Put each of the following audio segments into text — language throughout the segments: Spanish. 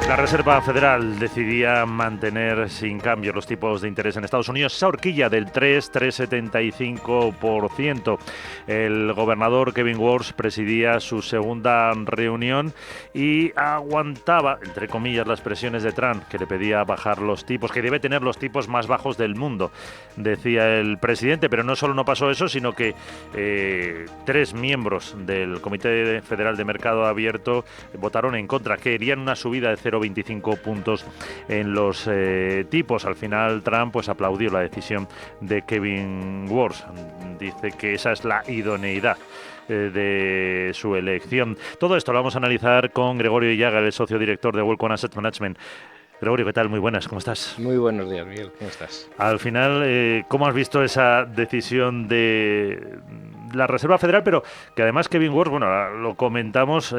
La Reserva Federal decidía mantener sin cambio los tipos de interés en Estados Unidos, esa horquilla del 3,75%. El gobernador Kevin Warsh presidía su segunda reunión y aguantaba, entre comillas, las presiones de Trump, que le pedía bajar los tipos, que debe tener los tipos más bajos del mundo, decía el presidente. Pero no solo no pasó eso, sino que tres miembros del Comité Federal de Mercado Abierto votaron en contra, querían una subida de 0,25 puntos en los tipos. Al final Trump pues aplaudió la decisión de Kevin Warsh. Dice que esa es la idoneidad de su elección. Todo esto lo vamos a analizar con Gregorio Illaga, el socio director de Welcome Asset Management. Gregorio, ¿qué tal? Muy buenas, ¿cómo estás? Muy buenos días, Miguel, ¿cómo estás? Al final, ¿cómo has visto esa decisión de la Reserva Federal? Pero que además Kevin Warsh, bueno, lo comentamos,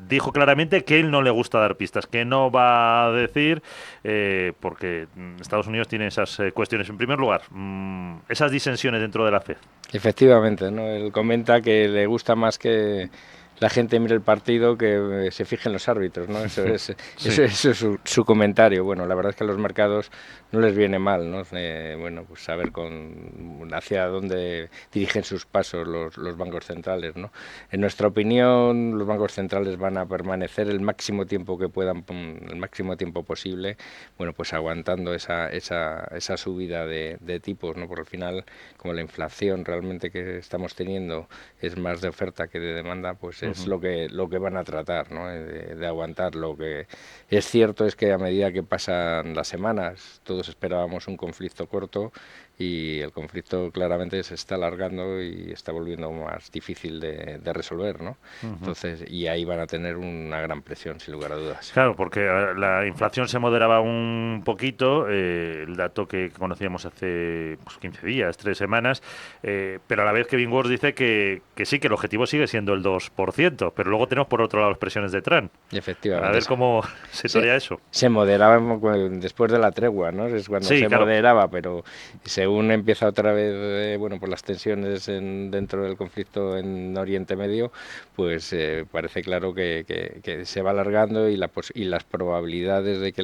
dijo claramente que él no le gusta dar pistas, que no va a decir, porque Estados Unidos tiene esas cuestiones. En primer lugar, esas disensiones dentro de la FED. Efectivamente, ¿no? Él comenta que le gusta más que la gente mire el partido que se fije en los árbitros, ¿no? Eso es, Sí. eso es su comentario. Bueno, la verdad es que a los mercados no les viene mal, ¿no? Bueno, pues saber hacia dónde dirigen sus pasos los bancos centrales, ¿no? En nuestra opinión, los bancos centrales van a permanecer el máximo tiempo que puedan, el máximo tiempo posible, bueno, pues aguantando esa subida de tipos, ¿no? Por el final, como la inflación realmente que estamos teniendo es más de oferta que de demanda, pues es lo que van a tratar, ¿no? De aguantar. Lo que es cierto es que a medida que pasan las semanas, todos esperábamos un conflicto corto y el conflicto claramente se está alargando y está volviendo más difícil de resolver, ¿no? Entonces, y ahí van a tener una gran presión, sin lugar a dudas. Claro, porque la inflación se moderaba un poquito, el dato que conocíamos hace 15 días, 3 semanas, pero a la vez Kevin Warsh dice que sí, que el objetivo sigue siendo el 2%, pero luego tenemos por otro lado las presiones de Trump. A Efectivamente, ver cómo se traía eso. se moderaba después de la tregua, ¿no? Es cuando Sí, se claro. moderaba, pero según empieza otra vez, bueno, pues las tensiones dentro del conflicto en Oriente Medio, pues parece claro que se va alargando y las probabilidades de que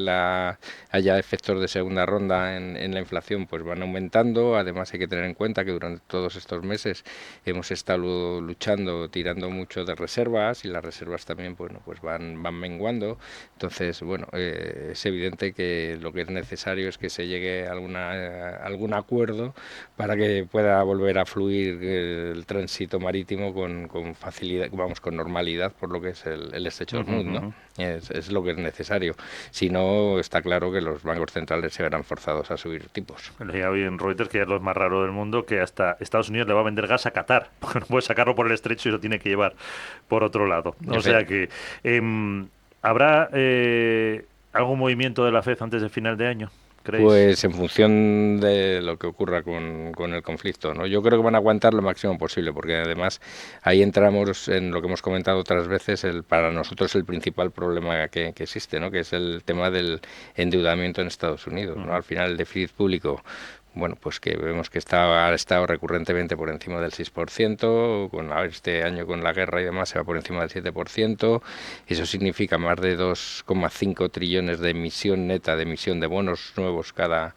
haya efectos de segunda ronda en la inflación pues van aumentando. Además hay que tener en cuenta que durante todos estos meses hemos estado luchando, tirando mucho de reservas y las reservas también, bueno, pues van menguando. Entonces, bueno, es evidente que lo que es necesario es que se llegue a algún acuerdo para que pueda volver a fluir el tránsito marítimo con facilidad, vamos, con normalidad por lo que es el estrecho de Hormuz, ¿no? Es lo que es necesario. Si no, está claro que los bancos centrales se verán forzados a subir tipos. Leía hoy en Reuters que es lo más raro del mundo, que hasta Estados Unidos le va a vender gas a Qatar, porque no puede sacarlo por el estrecho y lo tiene que llevar por otro lado. O sea que habrá algún movimiento de la FED antes del final de año, ¿creéis? Pues en función de lo que ocurra con el conflicto, ¿no? Yo creo que van a aguantar lo máximo posible, porque además ahí entramos en lo que hemos comentado otras veces, para nosotros el principal problema que existe, ¿no? Que es el tema del endeudamiento en Estados Unidos, ¿no? Al final el déficit público, bueno, pues que vemos que ha estado recurrentemente por encima del 6%, este año con la guerra y demás se va por encima del 7%, eso significa más de 2,5 trillones de emisión neta, de emisión de bonos nuevos cada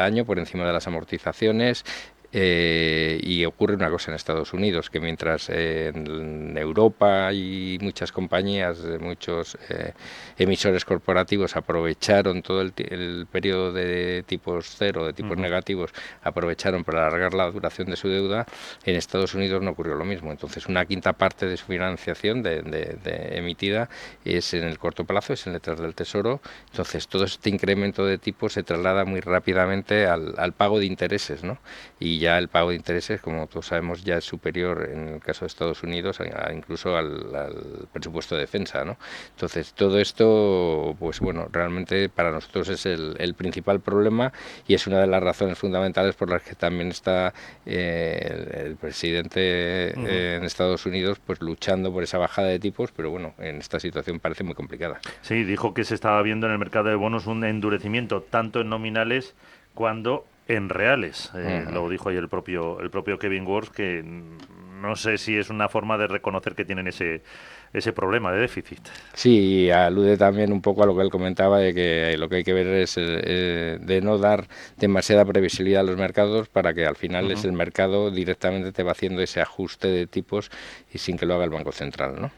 año por encima de las amortizaciones. Y ocurre una cosa en Estados Unidos, que mientras en Europa hay muchas compañías, muchos emisores corporativos aprovecharon todo el periodo de tipos cero, de tipos negativos, aprovecharon para alargar la duración de su deuda, en Estados Unidos no ocurrió lo mismo. Entonces una quinta parte de su financiación emitida es en el corto plazo, es en letras del Tesoro. Entonces todo este incremento de tipos se traslada muy rápidamente al pago de intereses, ¿no? Y ya el pago de intereses, como todos sabemos, ya es superior en el caso de Estados Unidos incluso al presupuesto de defensa, ¿no? Entonces todo esto, pues bueno, realmente para nosotros es el principal problema y es una de las razones fundamentales por las que también está el presidente en Estados Unidos pues luchando por esa bajada de tipos, pero bueno, en esta situación parece muy complicada. Sí, dijo que se estaba viendo en el mercado de bonos un endurecimiento tanto en nominales cuando en reales. Lo dijo ayer el propio Kevin Warsh, que no sé si es una forma de reconocer que tienen ese ese problema de déficit. Sí, y alude también un poco a lo que él comentaba de que lo que hay que ver es de no dar demasiada previsibilidad a los mercados para que al final es el mercado directamente te va haciendo ese ajuste de tipos y sin que lo haga el Banco Central, ¿no?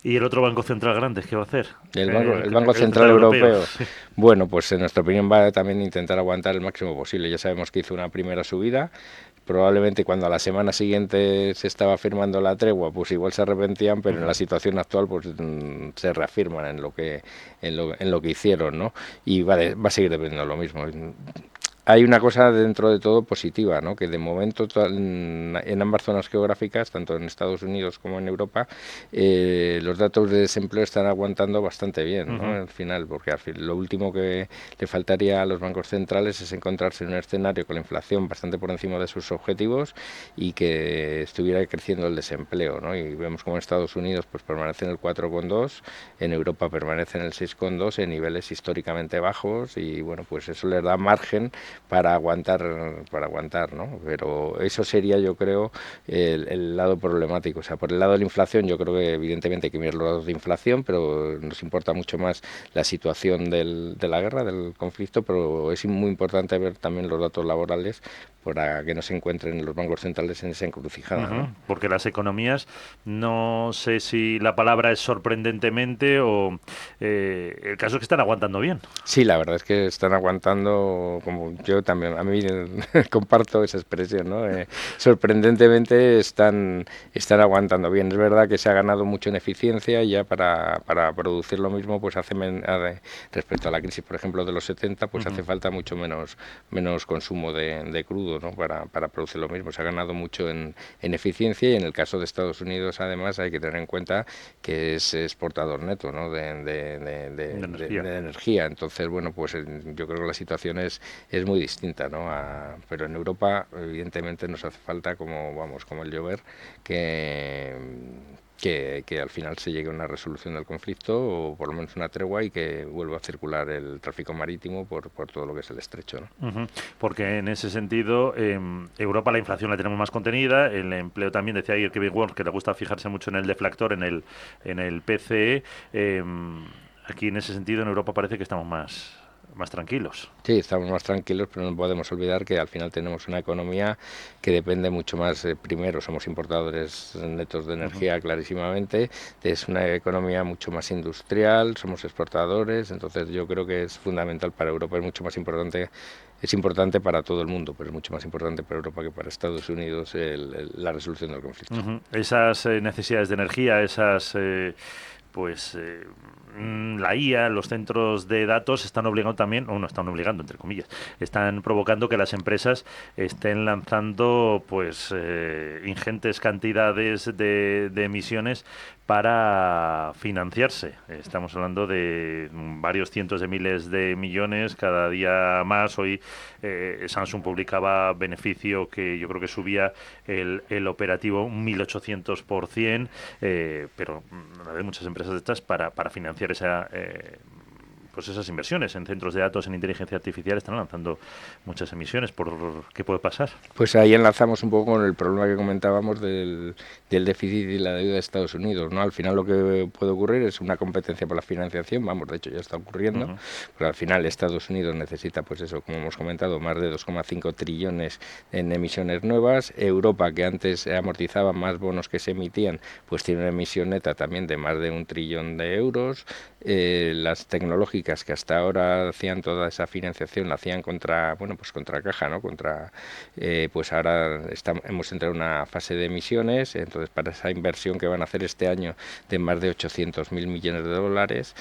¿Y el otro Banco Central grande qué va a hacer? El Banco El Central Central Europeo. Europeo, bueno, pues en nuestra opinión va a también intentar aguantar el máximo posible. Ya sabemos que hizo una primera subida, probablemente cuando a la semana siguiente se estaba firmando la tregua, pues igual se arrepentían, pero en la situación actual pues se reafirman en lo que hicieron, ¿no? Y va a seguir dependiendo de lo mismo. Hay una cosa dentro de todo positiva, ¿no? Que de momento en ambas zonas geográficas, tanto en Estados Unidos como en Europa, los datos de desempleo están aguantando bastante bien, ¿no? Al final, porque lo último que le faltaría a los bancos centrales es encontrarse en un escenario con la inflación bastante por encima de sus objetivos y que estuviera creciendo el desempleo, ¿no? Y vemos como en Estados Unidos pues permanece en el 4,2, en Europa permanece en el 6,2 en niveles históricamente bajos y bueno, pues eso les da margen para aguantar, ¿no? Pero eso sería, yo creo, el lado problemático. O sea, por el lado de la inflación, yo creo que evidentemente hay que mirar los datos de inflación, pero nos importa mucho más la situación de la guerra, del conflicto, pero es muy importante ver también los datos laborales para que no se encuentren los bancos centrales en esa encrucijada, ¿no? Porque las economías, no sé si la palabra es sorprendentemente o el caso es que están aguantando bien. Sí, la verdad es que están aguantando, como yo también, a mí comparto esa expresión, ¿no? Sorprendentemente están aguantando bien. Es verdad que se ha ganado mucho en eficiencia y ya para producir lo mismo, pues respecto a la crisis, por ejemplo, de los 70, pues hace falta mucho menos consumo de crudo, ¿no? Para producir lo mismo. Se ha ganado mucho en eficiencia y en el caso de Estados Unidos, además, hay que tener en cuenta que es exportador neto, ¿no? de energía. Entonces, bueno, pues yo creo que la situación es muy distinta, ¿no? Pero en Europa, evidentemente, nos hace falta, como el llover, que al final se llegue a una resolución del conflicto o por lo menos una tregua y que vuelva a circular el tráfico marítimo por todo lo que es el estrecho, ¿no? Porque en ese sentido, Europa la inflación la tenemos más contenida, el empleo también, decía ayer Kevin Ward, que le gusta fijarse mucho en el deflactor, en el PCE. Aquí en ese sentido en Europa parece que estamos más tranquilos. Sí, estamos más tranquilos, pero no podemos olvidar que al final tenemos una economía que depende mucho más, primero somos importadores netos de energía clarísimamente, es una economía mucho más industrial, somos exportadores, entonces yo creo que es fundamental para Europa, es importante para todo el mundo, pero es mucho más importante para Europa que para Estados Unidos la resolución del conflicto. Esas necesidades de energía, la IA, los centros de datos están obligando también, o no están obligando, entre comillas, están provocando que las empresas estén lanzando ingentes cantidades de emisiones para financiarse. Estamos hablando de varios cientos de miles de millones cada día más. Hoy Samsung publicaba beneficio que yo creo que subía el operativo un 1800%, pero hay muchas empresas de estas para financiar esas inversiones en centros de datos, en inteligencia artificial, están lanzando muchas emisiones. ¿Qué puede pasar? Pues ahí enlazamos un poco con el problema que comentábamos del déficit y la deuda de Estados Unidos, ¿no? Al final lo que puede ocurrir es una competencia por la financiación, de hecho ya está ocurriendo, pero al final Estados Unidos necesita, pues eso, como hemos comentado, más de 2,5 trillones en emisiones nuevas. Europa, que antes amortizaba más bonos que se emitían, pues tiene una emisión neta también de más de 1 trillón de euros. Las tecnológicas que hasta ahora hacían toda esa financiación la hacían contra caja, ¿no? Pues ahora hemos entrado en una fase de emisiones, entonces para esa inversión que van a hacer este año de más de 800.000 millones de dólares,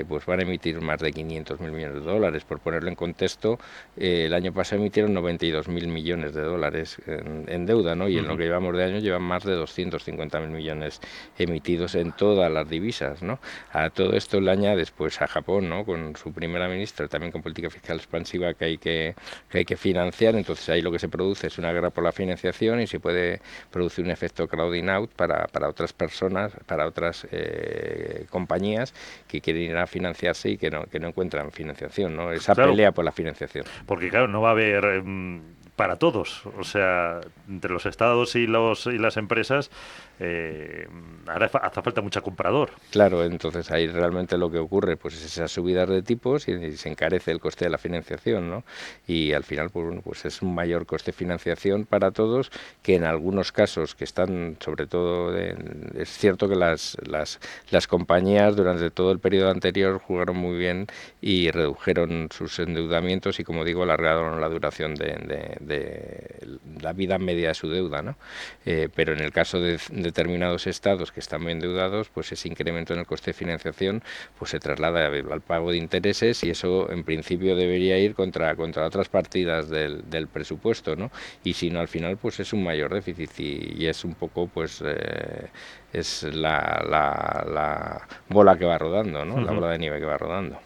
pues van a emitir más de 500.000 millones de dólares. Por ponerlo en contexto, el año pasado emitieron 92.000 millones de dólares en deuda, ¿no? Y en lo que llevamos de año llevan más de 250.000 millones emitidos en todas las divisas, ¿no? A todo esto le añades pues a Japón, ¿no? Con su primera ministra, también con política fiscal expansiva que hay que financiar. Entonces ahí lo que se produce es una guerra por la financiación y se puede producir un efecto crowding out para otras personas, para otras compañías que quieren ir a financiarse y que no encuentran financiación, ¿no? Esa pelea por la financiación. Porque claro, no va a haber para todos. O sea, entre los estados y las empresas, ahora hace falta mucho comprador. Claro, entonces ahí realmente lo que ocurre pues es esas subidas de tipos y se encarece el coste de la financiación, ¿no? Y al final pues, bueno, pues es un mayor coste de financiación para todos, que en algunos casos que están sobre todo es cierto que las compañías durante todo el periodo anterior jugaron muy bien y redujeron sus endeudamientos y, como digo, alargaron la duración de la vida media de su deuda, ¿no? Pero en el caso de determinados estados que están muy endeudados, pues ese incremento en el coste de financiación pues se traslada al pago de intereses, y eso en principio debería ir contra otras partidas del presupuesto, ¿no? Y si no, al final pues es un mayor déficit y es un poco pues es la bola que va rodando, ¿no? La bola de nieve que va rodando.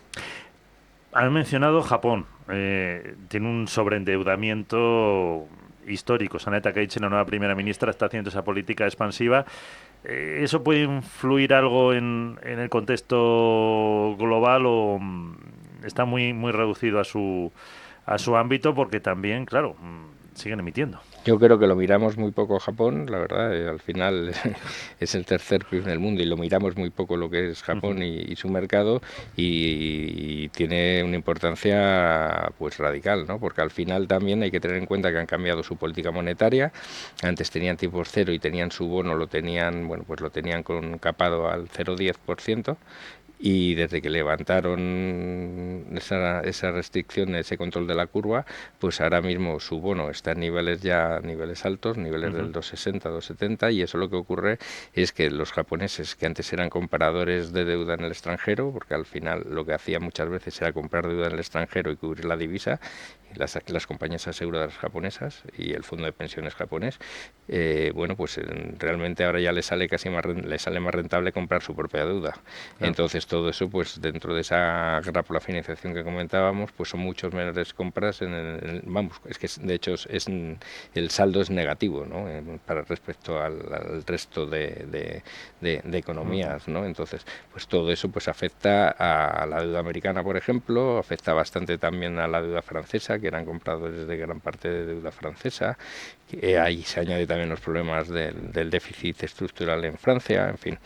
Han mencionado Japón. Tiene un sobreendeudamiento histórico. Janet Takeichi, la nueva primera ministra, está haciendo esa política expansiva. ¿Eso puede influir algo en el contexto global o está muy reducido a su ámbito? Porque también, claro, siguen emitiendo. Yo creo que lo miramos muy poco Japón, la verdad, al final es el tercer país en el mundo y lo miramos muy poco lo que es Japón y su mercado, y tiene una importancia pues radical, ¿no? Porque al final también hay que tener en cuenta que han cambiado su política monetaria. Antes tenían tipos cero y tenían su bono, lo tenían con capado al 0,10%. Y desde que levantaron esa restricción, ese control de la curva, pues ahora mismo su bono está en niveles altos, niveles del 2,60, 2,70, y eso lo que ocurre es que los japoneses, que antes eran compradores de deuda en el extranjero, porque al final lo que hacían muchas veces era comprar deuda en el extranjero y cubrir la divisa, las compañías aseguradoras japonesas y el fondo de pensiones japonés, bueno, pues realmente ahora ya les sale más rentable comprar su propia deuda. Claro. Entonces todo eso, pues dentro de esa guerra por la financiación que comentábamos, pues son muchos menores compras vamos, es que de hecho el saldo es negativo, ¿no? Para respecto al resto de economías, ¿no? Entonces, pues todo eso pues afecta a la deuda americana, por ejemplo, afecta bastante también a la deuda francesa, que eran compradores de gran parte de deuda francesa. Ahí se añade también los problemas del déficit estructural en Francia, en fin.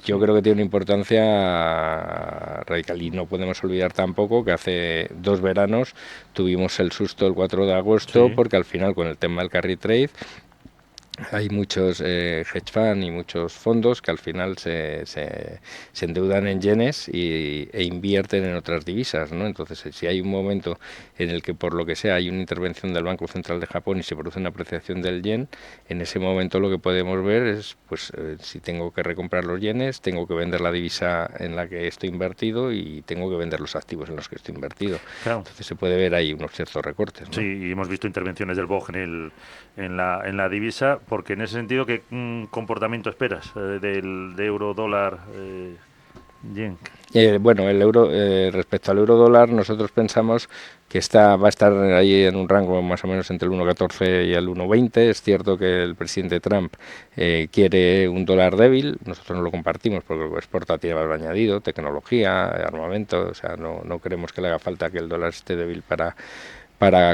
Yo creo que tiene una importancia radical, y no podemos olvidar tampoco que hace 2 veranos tuvimos el susto el 4 de agosto, sí, porque al final con el tema del carry trade hay muchos hedge fund y muchos fondos que al final se endeudan en yenes e invierten en otras divisas, ¿no? Entonces, si hay un momento en el que por lo que sea hay una intervención del Banco Central de Japón y se produce una apreciación del yen, en ese momento lo que podemos ver es, pues, si tengo que recomprar los yenes, tengo que vender la divisa en la que estoy invertido y tengo que vender los activos en los que estoy invertido. Claro. Entonces se puede ver ahí unos ciertos recortes, ¿no? Sí, y hemos visto intervenciones del BOJ en la divisa, porque en ese sentido, ¿qué comportamiento esperas de euro dólar yen? Bueno, el euro, respecto al euro dólar, nosotros pensamos que va a estar ahí en un rango más o menos entre el 1,14 y el 1,20. Es cierto que el presidente Trump quiere un dólar débil, nosotros no lo compartimos porque lo que exporta tiene valor añadido, tecnología, armamento, o sea, no creemos que le haga falta que el dólar esté débil para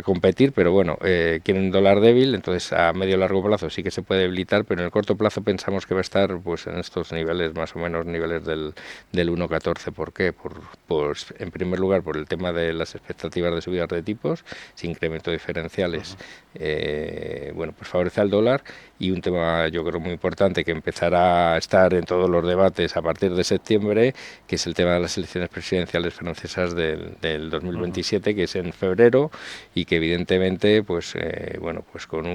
competir, pero bueno, quieren un dólar débil, entonces a medio largo plazo sí que se puede debilitar, pero en el corto plazo pensamos que va a estar pues en estos niveles, más o menos niveles del 1,14. ¿Por qué? Pues en primer lugar por el tema de las expectativas de subidas de tipos, sin incremento de diferenciales, bueno, pues favorece al dólar, y un tema yo creo muy importante que empezará a estar en todos los debates a partir de septiembre, que es el tema de las elecciones presidenciales francesas del 2027, que es en febrero, y que evidentemente pues bueno, pues con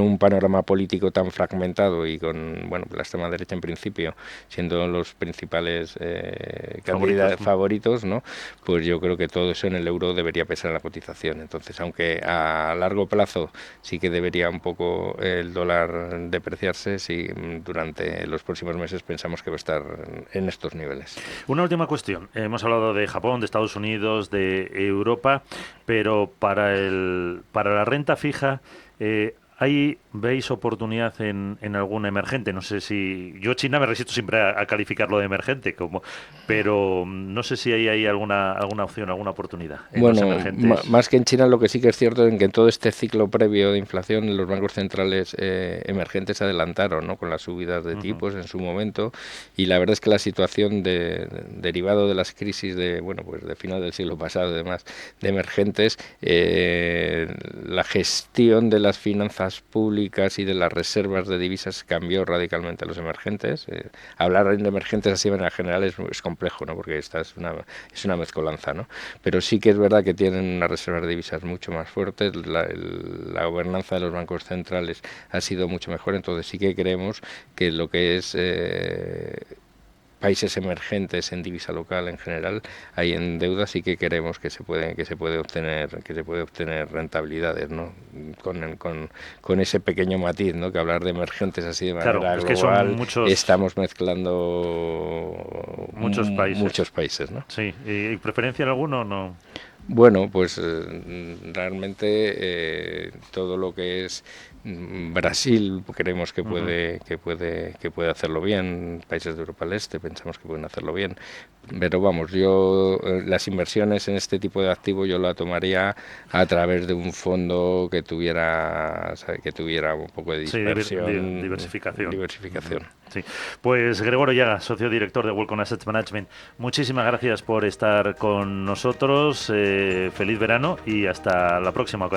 un panorama político tan fragmentado y con, bueno, la extrema derecha en principio siendo los principales candidatos favoritos, ¿no? Pues yo creo que todo eso en el euro debería pesar en la cotización. Entonces, aunque a largo plazo sí que debería un poco el dólar depreciarse, sí, durante los próximos meses pensamos que va a estar en estos niveles. Una última cuestión. Hemos hablado de Japón, de Estados Unidos, de Europa, pero para la renta fija, ¿Ahí veis oportunidad en algún emergente? No sé si... Yo China me resisto siempre a calificarlo de emergente, pero no sé si hay alguna opción, alguna oportunidad en los Bueno, emergentes. más que en China, lo que sí que es cierto es que en todo este ciclo previo de inflación, los bancos centrales emergentes se adelantaron, ¿no?, con las subidas de tipos en su momento, y la verdad es que la situación derivado de las crisis pues de final del siglo pasado, además, de emergentes, la gestión de las finanzas públicas y de las reservas de divisas cambió radicalmente a los emergentes. Hablar de emergentes así en general es complejo, ¿no?, porque esta es una mezcolanza, ¿no? Pero sí que es verdad que tienen unas reservas de divisas mucho más fuertes, la gobernanza de los bancos centrales ha sido mucho mejor, entonces sí que creemos que lo que es países emergentes en divisa local en general, ahí en deuda sí que creemos que se puede obtener rentabilidades, ¿no? Con ese pequeño matiz, ¿no?, que hablar de emergentes así de Claro, manera es que son global, estamos mezclando muchos muchos países. países, ¿no? Sí, ¿y preferencia en alguno? No. Bueno, pues realmente todo lo que es Brasil creemos que puede hacerlo bien, países de Europa del Este pensamos que pueden hacerlo bien, pero vamos, yo las inversiones en este tipo de activo yo la tomaría a través de un fondo que tuviera un poco de Sí, dispersión, diversificación. diversificación. Sí. Pues Gregorio Llaga, socio director de Welcome Asset Management, muchísimas gracias por estar con nosotros. Feliz verano y hasta la próxima ocasión.